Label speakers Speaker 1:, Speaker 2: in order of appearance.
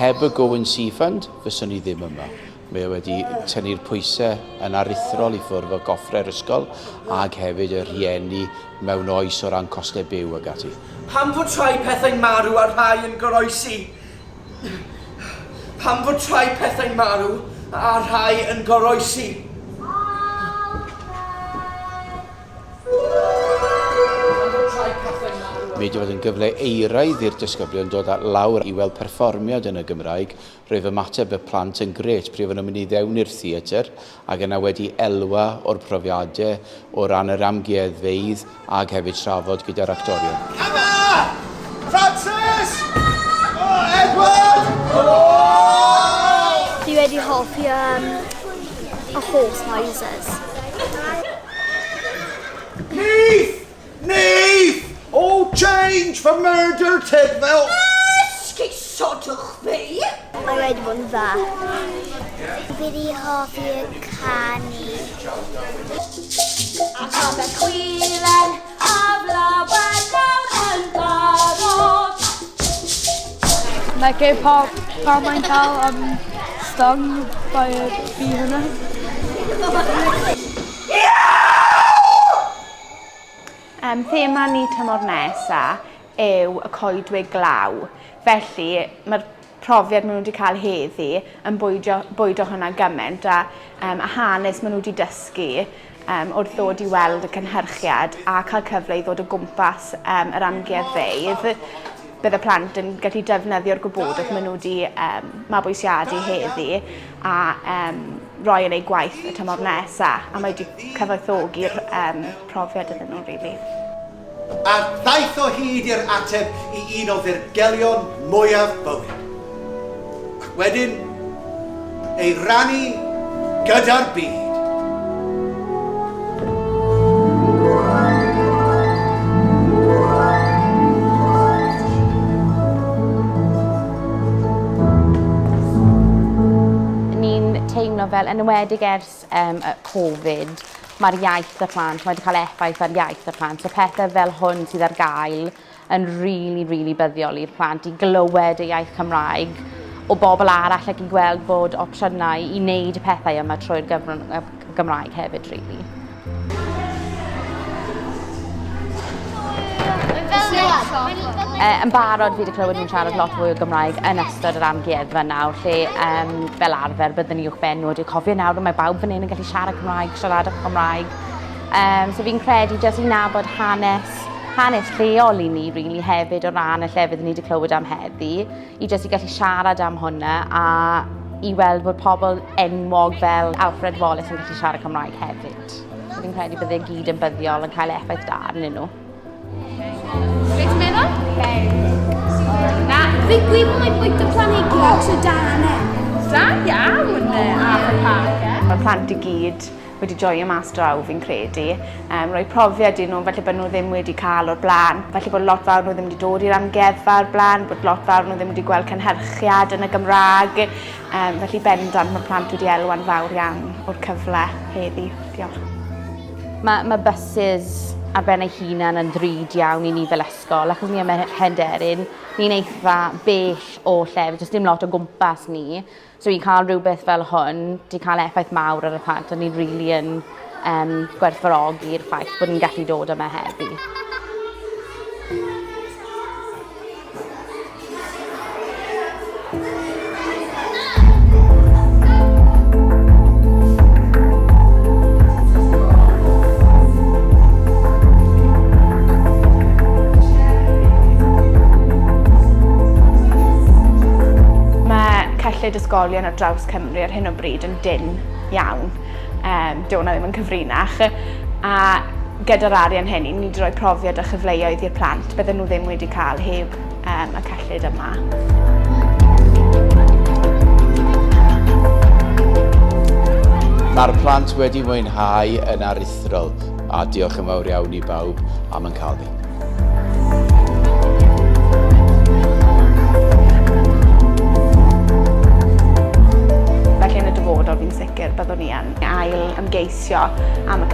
Speaker 1: Heb y Go See Fund, fyswn i ddim yma. Mae wedi tynnu'r pwysau yn aruthrol i ffwrdd o goffre'r ysgol ac hefyd y rhieni mewn oes o ran costau byw ag ati.
Speaker 2: Pam fod trai pethau'n marw a rhai yn goroesi? Pam fod trai pethau'n marw a rhai yn goroesi?
Speaker 1: Mi wedi bod yn gyfle eiraidd i'r disgyblion dod at lawr i weld perfformiad yn y Gymraeg, roedd ymateb y plant yn gret pryd o'n mynd i ddewn i'r theatr ac yna wedi elwa o'r profiadau o ran yr amgueddfeydd ac hefyd trafod gyda'r actorion.
Speaker 2: Emma! Francis! Oh, Edward! Oh!
Speaker 3: Dwi wedi hoffi y horse noises.
Speaker 2: Neith! Neith! All change for murder, Tidwell!
Speaker 4: Sgusodwch fi!
Speaker 3: Mae wedi bod yn dda. Dwi wedi hoffi y canu.
Speaker 4: Ac am y chwilen a flawed nawr yn barod.
Speaker 5: Mae gen pan mae'n cael stung by y bee hwnna.
Speaker 6: Thema ni tymor nesa yw y coedwig glaw. Felly, mae'r profiad maen nhw wedi cael heddi yn bwydo hwnna gymaint a hanes maen nhw wedi dysgu wrth ddod i weld y cynhyrchiad a cael cyfle i ddod o gwmpas yr amgueddfeydd. Bydd y plant yn gallu defnyddio'r gwybodaeth maen nhw wedi mabwysiadu heddi a roi yn ei gwaith y tymor nesaf. A mae wedi cyfoethogi'r profiad iddyn nhw, rili.
Speaker 2: A ddaeth o hyd i'r ateb i un o ddirgelion mwyaf bywyd. Ac wedyn, ei rannu gyda'r byd.
Speaker 6: Teimlo fel yn enwedig ers Covid, mae'r iaith y plant, mae wedi cael effaith ar iaith y plant. So pethau fel hwn sydd ar gael yn rili buddiol i'r plant i glywed y iaith Cymraeg o bobl arall ac i gweld bod opsiynau i wneud y pethau yma trwy'r Gymraeg hefyd, rili. Yn barod fi wedi clywed nhw'n siarad lot fwy o Gymraeg yn ystod yr amgueddfa nawr, lle fel arfer byddwn ni uwchben nhw wedi cofio nawr mae bawb fan hyn yn gallu siarad Cymraeg, siaradach Cymraeg. So fi'n credu jyst i nabod hanes lleol i ni rili hefyd o ran y llefydd ni wedi clywed am heddi, i jyst i gallu siarad am hwnna a i weld bod pobl enwog fel Alfred Wallace yn gallu siarad Cymraeg hefyd. So fi'n credu bydde gyd yn buddiol yn cael effaith da arnyn nhw.
Speaker 5: Beth ti'n meddwl?
Speaker 3: Na, fi gwybod bwyta planhigion so da ne.
Speaker 5: Da iawn ar y parc,
Speaker 6: Mae'r plant i gyd wedi joio mas draw fi'n credu. Roi profiad i nhw, felly bod nhw ddim wedi cael o'r blaen. Felly bod lot fawr nhw ddim wedi dod i'r amgueddfa o'r blaen, bod lot fawr nhw ddim wedi gweld cynhyrchiad yn y Gymraeg. Felly bendant mae'r plant wedi elwa'n fawr iawn o'r cyfle heddi. Diolch. Mae buses ar ben ei hunan yn ddrud iawn i ni fel ysgol, achos ni am Penderyn, ni'n eitha bell o llefydd, jyst dim lot o gwmpas ni. So i cael rhywbeth fel hwn, di cael effaith mawr ar y plant, a ni'n rili yn gwerthfawrogi'r ffaith bod ni'n gallu dod yma heddi. Ysgolion ar draws Cymru ar hyn o bryd yn dyn iawn. Dyw hwnna ddim yn cyfrinach. A gyda'r arian hynny, ni wedi rhoi profiad a chyfleoedd i'r plant, bydden nhw ddim wedi cael heb y cyllid yma.
Speaker 1: Mae'r plant wedi mwynhau yn aruthrol a diolch yn fawr iawn I bawb am yn cael ni.
Speaker 6: Felly yn y dyfodol fi'n sicr byddwn ni yn ail ymgeisio am y